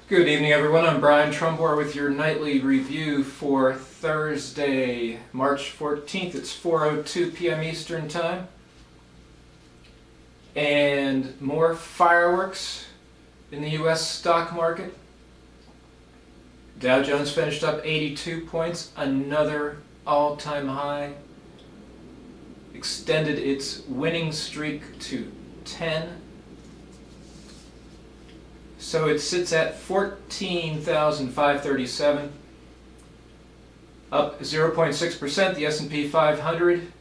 Good evening, everyone. I'm Brian Trumbore with your nightly review for Thursday, March 14th. It's 4:02 p.m. Eastern Time. And more fireworks in the U.S. stock market. Dow Jones finished up 82 points, another all-time high. Extended its winning streak to 10. So it sits at 14,537, up 0.6%. The S&P 500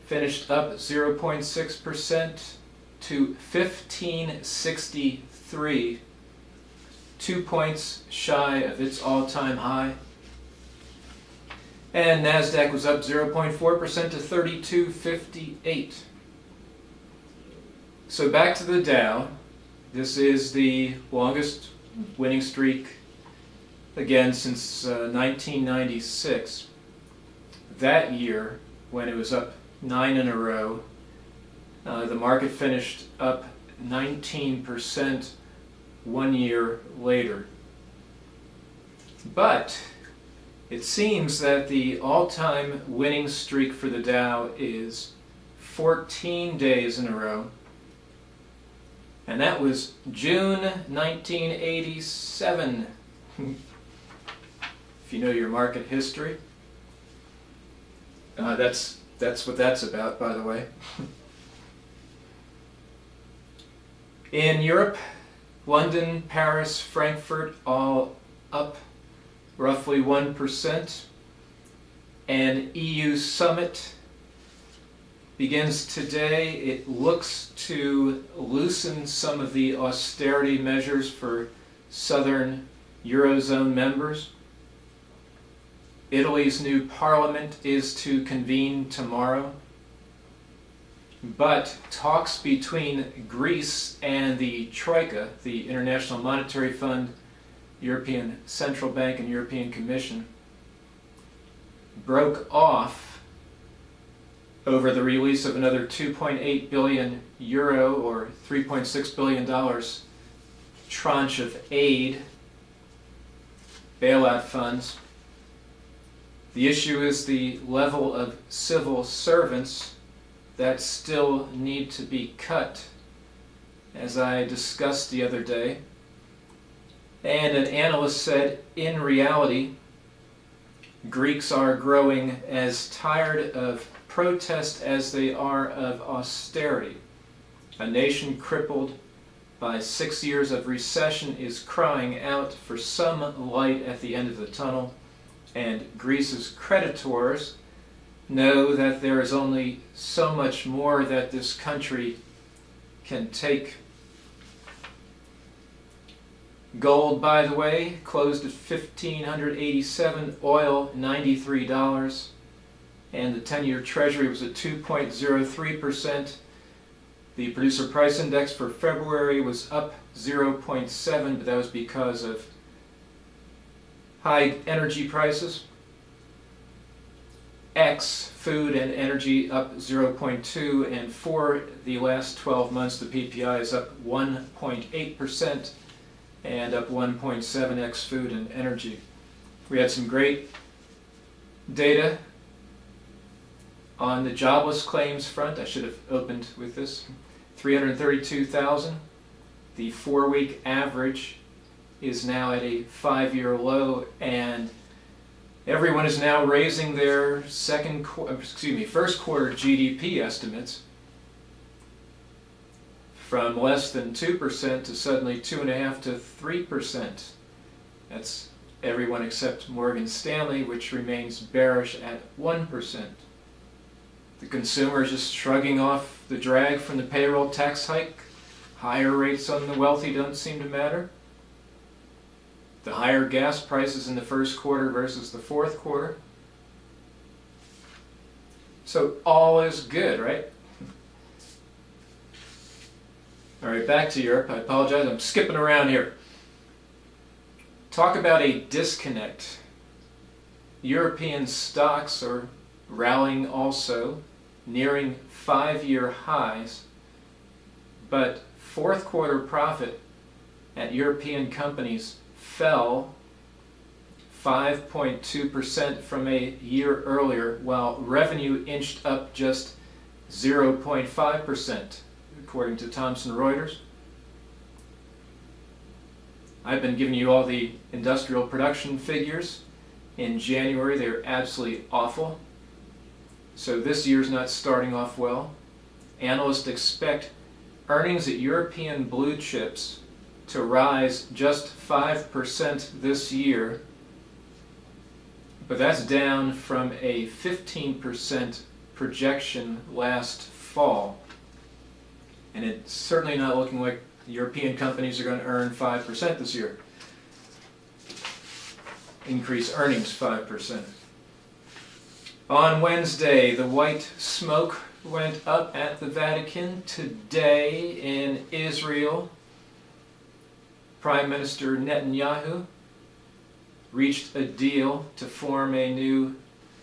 finished up 0.6% to 1563, 2 points shy of its all-time high. And NASDAQ was up 0.4% to 3258. So back to the Dow. This is the longest winning streak, again, since 1996. That year, when it was up 9 in a row, the market finished up 19% 1 year later. But it seems that the all-time winning streak for the Dow is 14 days in a row. And that was June 1987. If you know your market history. That's what that's about, by the way. In Europe, London, Paris, Frankfurt, all up roughly 1%. An EU summit begins today. It looks to loosen some of the austerity measures for southern Eurozone members. Italy's new parliament is to convene tomorrow. But talks between Greece and the Troika, the International Monetary Fund, European Central Bank, and European Commission, broke off over the release of another 2.8 billion euro or $3.6 billion tranche of aid, bailout funds. The issue is the level of civil servants that still need to be cut, as I discussed the other day. And an analyst said, in reality, Greeks are growing as tired of protest as they are of austerity. A nation crippled by 6 years of recession is crying out for some light at the end of the tunnel, and Greece's creditors know that there is only so much more that this country can take. Gold, by the way, closed at $1,587, oil $93. And the 10-year Treasury was at 2.03%. The Producer Price Index for February was up 0.7, but that was because of high energy prices. Food and energy up 0.2, and for the last 12 months the PPI is up 1.8% and up 1.7 food and energy. We had some great data on the jobless claims front. I should have opened with this. 332,000. The 4-week average is now at a 5-year low, and everyone is now raising their first quarter GDP estimates from less than 2% to suddenly 2.5% to 3%. That's everyone except Morgan Stanley, which remains bearish at 1%. The consumer is just shrugging off the drag from the payroll tax hike. Higher rates on the wealthy don't seem to matter. The higher gas prices in the first quarter versus the fourth quarter. So all is good, right? All right, back to Europe. I apologize, I'm skipping around here. Talk about a disconnect. European stocks are rallying also, nearing 5-year highs, but fourth quarter profit at European companies fell 5.2% from a year earlier, while revenue inched up just 0.5%, according to Thomson Reuters. I've been giving you all the industrial production figures. In January, they're absolutely awful. So this year's not starting off well. Analysts expect earnings at European blue chips to rise just 5% this year, but that's down from a 15% projection last fall. And it's certainly not looking like European companies are going to earn 5% this year. Increase earnings 5%. On Wednesday, the white smoke went up at the Vatican. Today in Israel, Prime Minister Netanyahu reached a deal to form a new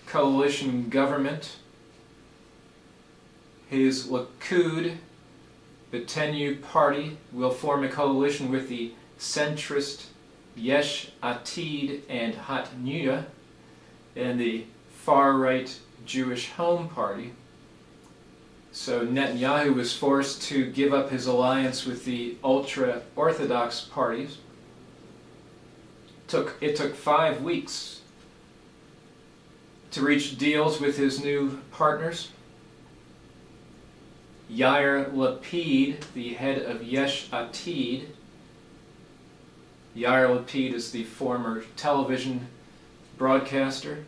coalition government. His Likud, the 10U party, will form a coalition with the centrist Yesh Atid and Hatnuya and the far-right Jewish Home Party. So Netanyahu was forced to give up his alliance with the ultra-Orthodox parties. It took 5 weeks to reach deals with his new partners. Yair Lapid, the head of Yesh Atid. Yair Lapid is the former television broadcaster.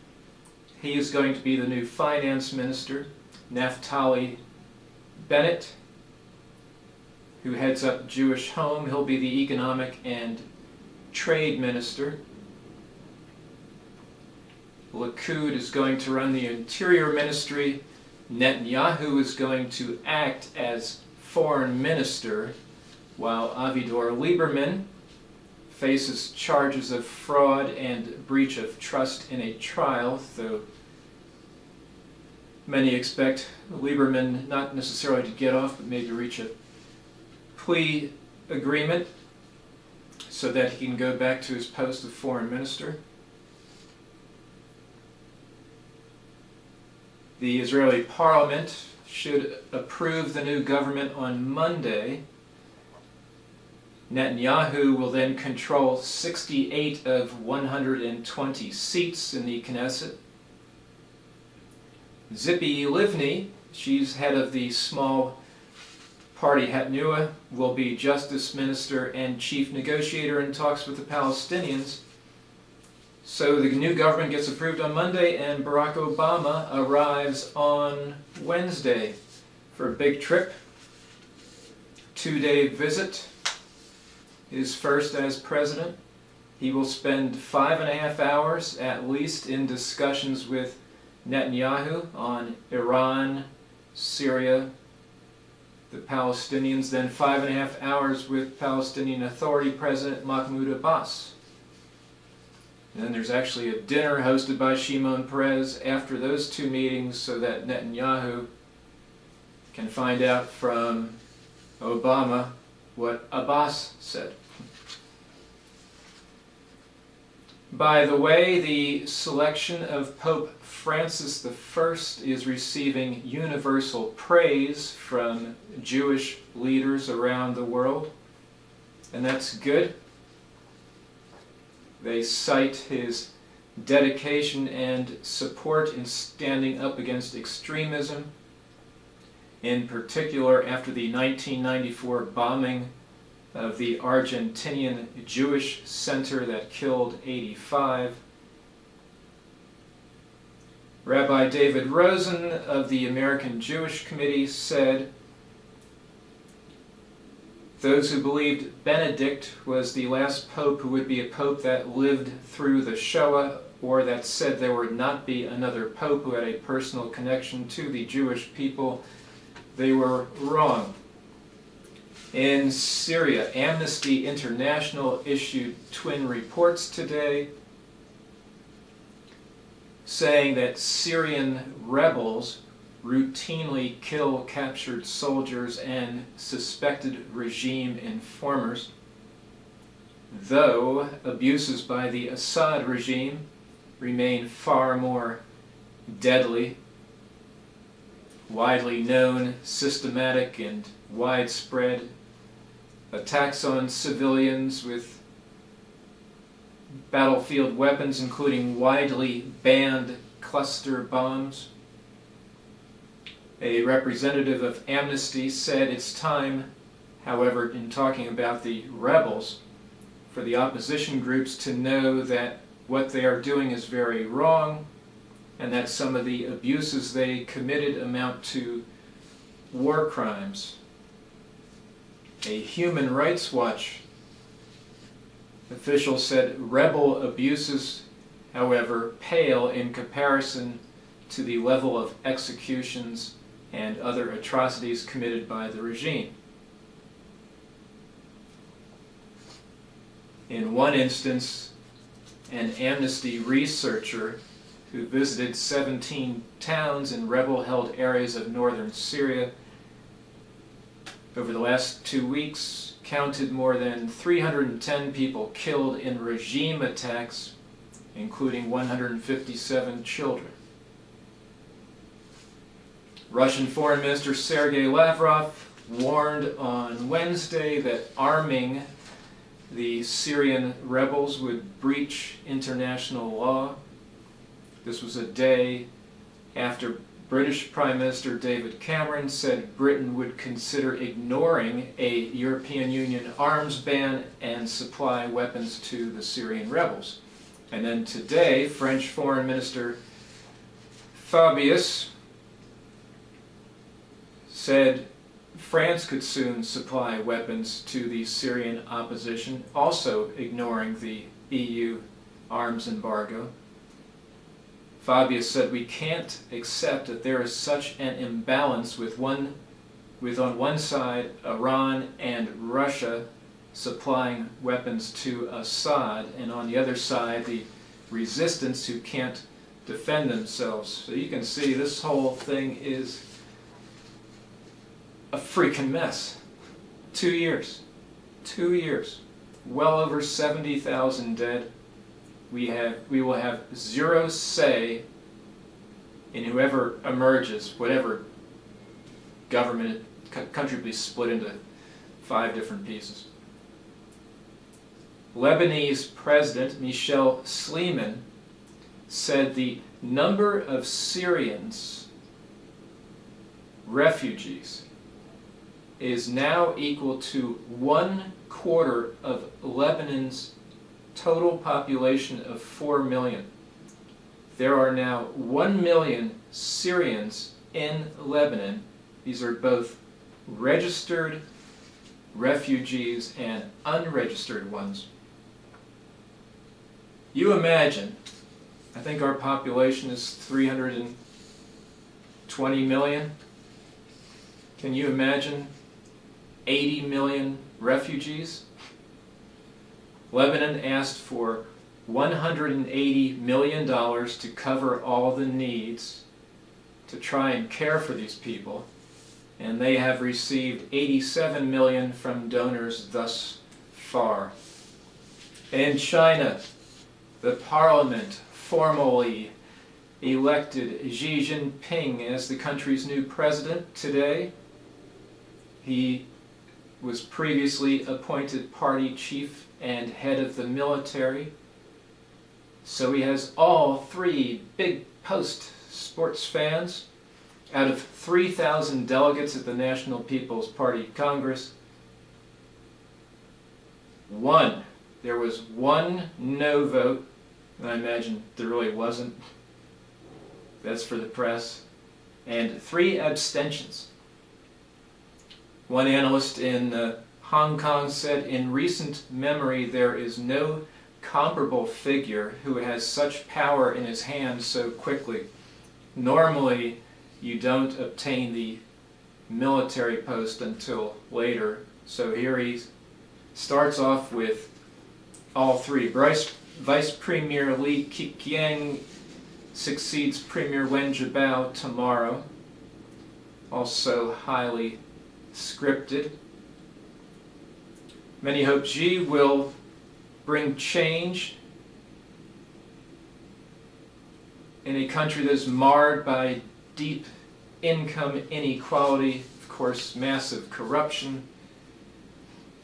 He is going to be the new finance minister. Naftali Bennett, who heads up Jewish Home, he'll be the economic and trade minister. Likud is going to run the interior ministry. Netanyahu is going to act as foreign minister, while Avigdor Lieberman faces charges of fraud and breach of trust in a trial, though many expect Lieberman not necessarily to get off, but maybe reach a plea agreement so that he can go back to his post of foreign minister. The Israeli parliament should approve the new government on Monday. Netanyahu will then control 68 of 120 seats in the Knesset. Tzipi Livni, she's head of the small party Hatnuah, will be justice minister and chief negotiator in talks with the Palestinians. So the new government gets approved on Monday, and Barack Obama arrives on Wednesday for a big trip, 2-day visit, his first as president. He will spend 5.5 hours at least in discussions with Netanyahu on Iran, Syria, the Palestinians, then 5.5 hours with Palestinian Authority President Mahmoud Abbas. And then there's actually a dinner hosted by Shimon Peres after those 2 meetings so that Netanyahu can find out from Obama what Abbas said. By the way, the selection of Pope Francis I is receiving universal praise from Jewish leaders around the world, and that's good. They cite his dedication and support in standing up against extremism, in particular after the 1994 bombing of the Argentinian Jewish Center that killed 85. Rabbi David Rosen of the American Jewish Committee said, "Those who believed Benedict was the last pope who would be a pope that lived through the Shoah, or that said there would not be another pope who had a personal connection to the Jewish people, they were wrong." In Syria, Amnesty International issued twin reports today saying that Syrian rebels routinely kill captured soldiers and suspected regime informers. though abuses by the Assad regime remain far more deadly. Widely known, systematic, and widespread attacks on civilians with battlefield weapons, including widely banned cluster bombs. A representative of Amnesty said it's time, however, in talking about the rebels, for the opposition groups to know that what they are doing is very wrong, and that some of the abuses they committed amount to war crimes. A Human Rights Watch official said rebel abuses, however, pale in comparison to the level of executions and other atrocities committed by the regime. In one instance, an Amnesty researcher who visited 17 towns in rebel-held areas of northern Syria over the last 2 weeks counted more than 310 people killed in regime attacks, including 157 children. Russian Foreign Minister Sergei Lavrov warned on Wednesday that arming the Syrian rebels would breach international law. This was a day after British Prime Minister David Cameron said Britain would consider ignoring a European Union arms ban and supply weapons to the Syrian rebels. And then today, French Foreign Minister Fabius said France could soon supply weapons to the Syrian opposition, also ignoring the EU arms embargo. Fabius said, "We can't accept that there is such an imbalance with on one side Iran and Russia supplying weapons to Assad, and on the other side the resistance who can't defend themselves." So you can see this whole thing is a freaking mess. 2 years. 2 years. Well over 70,000 dead. We will have zero say in whoever emerges, whatever government, country will be split into 5 different pieces. Lebanese President Michel Sleiman said the number of Syrians, refugees, is now equal to 1/4 of Lebanon's total population of 4 million. There are now 1 million Syrians in Lebanon. These are both registered refugees and unregistered ones. You imagine, I think our population is 320 million. Can you imagine 80 million refugees? Lebanon asked for $180 million to cover all the needs to try and care for these people, and they have received $87 million from donors thus far. In China, the parliament formally elected Xi Jinping as the country's new president today. He was previously appointed party chief and head of the military. So he has all 3 big post sports fans. Out of 3,000 delegates at the National People's Party Congress, there was one no vote, and I imagine there really wasn't. That's for the press. And 3 abstentions. One analyst in Hong Kong said, "In recent memory there is no comparable figure who has such power in his hands so quickly. Normally, you don't obtain the military post until later." So here he starts off with all 3. Vice Premier Li Keqiang succeeds Premier Wen Jiabao tomorrow. Also highly scripted. Many hope Xi will bring change in a country that is marred by deep income inequality, of course, massive corruption,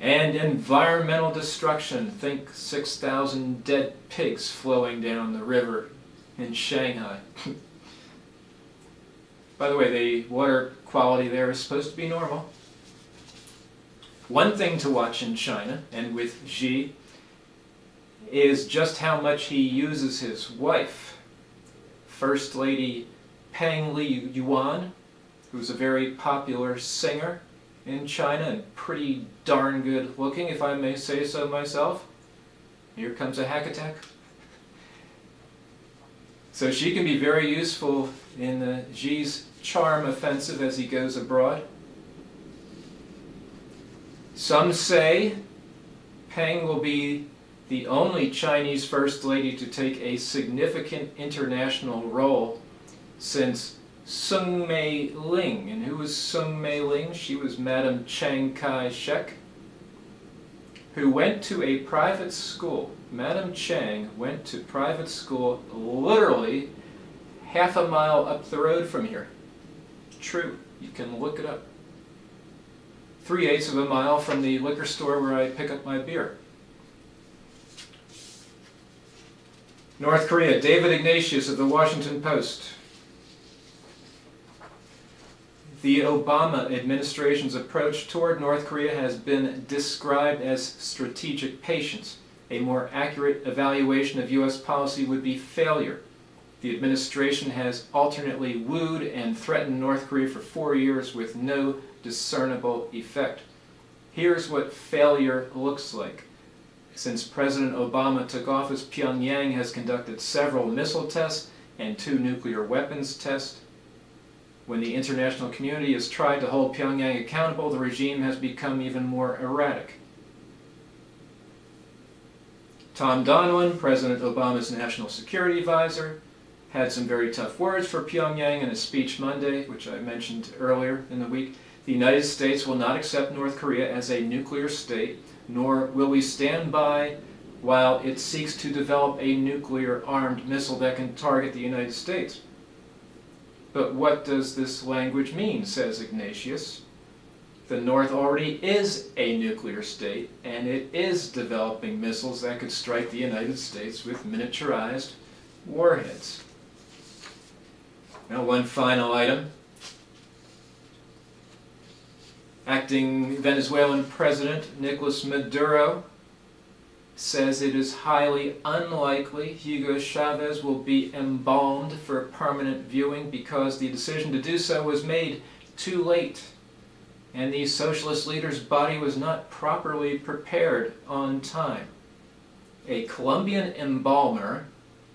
and environmental destruction. Think 6,000 dead pigs flowing down the river in Shanghai. By the way, the water quality there is supposed to be normal. One thing to watch in China, and with Xi, is just how much he uses his wife, First Lady Peng Liyuan, who's a very popular singer in China and pretty darn good looking, if I may say so myself. Here comes a hack attack. So she can be very useful in Xi's charm offensive as he goes abroad. Some say Peng will be the only Chinese First Lady to take a significant international role since Sung Mei-ling. And who was Sung Mei-ling? She was Madam Chiang Kai-shek, who went to a private school. Madam Chiang went to private school literally half a mile up the road from here. True, you can look it up. 3/8 of a mile from the liquor store where I pick up my beer. North Korea, David Ignatius of the Washington Post. The Obama administration's approach toward North Korea has been described as strategic patience. A more accurate evaluation of U.S. policy would be failure. The administration has alternately wooed and threatened North Korea for 4 years with no discernible effect. Here's what failure looks like. Since President Obama took office, Pyongyang has conducted several missile tests and 2 nuclear weapons tests. When the international community has tried to hold Pyongyang accountable, the regime has become even more erratic. Tom Donilon, President Obama's national security advisor, had some very tough words for Pyongyang in a speech Monday, which I mentioned earlier in the week. The United States will not accept North Korea as a nuclear state, nor will we stand by while it seeks to develop a nuclear-armed missile that can target the United States. But what does this language mean, says Ignatius? The North already is a nuclear state, and it is developing missiles that could strike the United States with miniaturized warheads. Now, one final item. Acting Venezuelan President Nicolas Maduro says it is highly unlikely Hugo Chavez will be embalmed for permanent viewing because the decision to do so was made too late, and the socialist leader's body was not properly prepared on time. A Colombian embalmer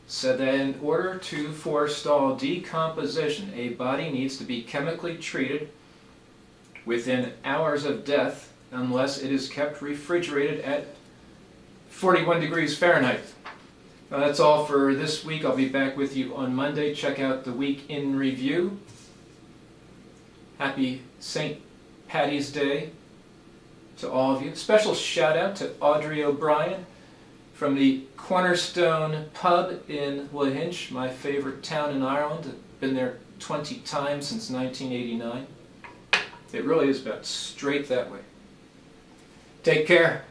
said that in order to forestall decomposition, a body needs to be chemically treated within hours of death unless it is kept refrigerated at 41 degrees Fahrenheit. Now that's all for this week. I'll be back with you on Monday. Check out the Week in Review. Happy St. Paddy's Day to all of you. Special shout out to Audrey O'Brien from the Cornerstone Pub in Lahinch, my favorite town in Ireland. I've been there 20 times since 1989. It really is about straight that way. Take care.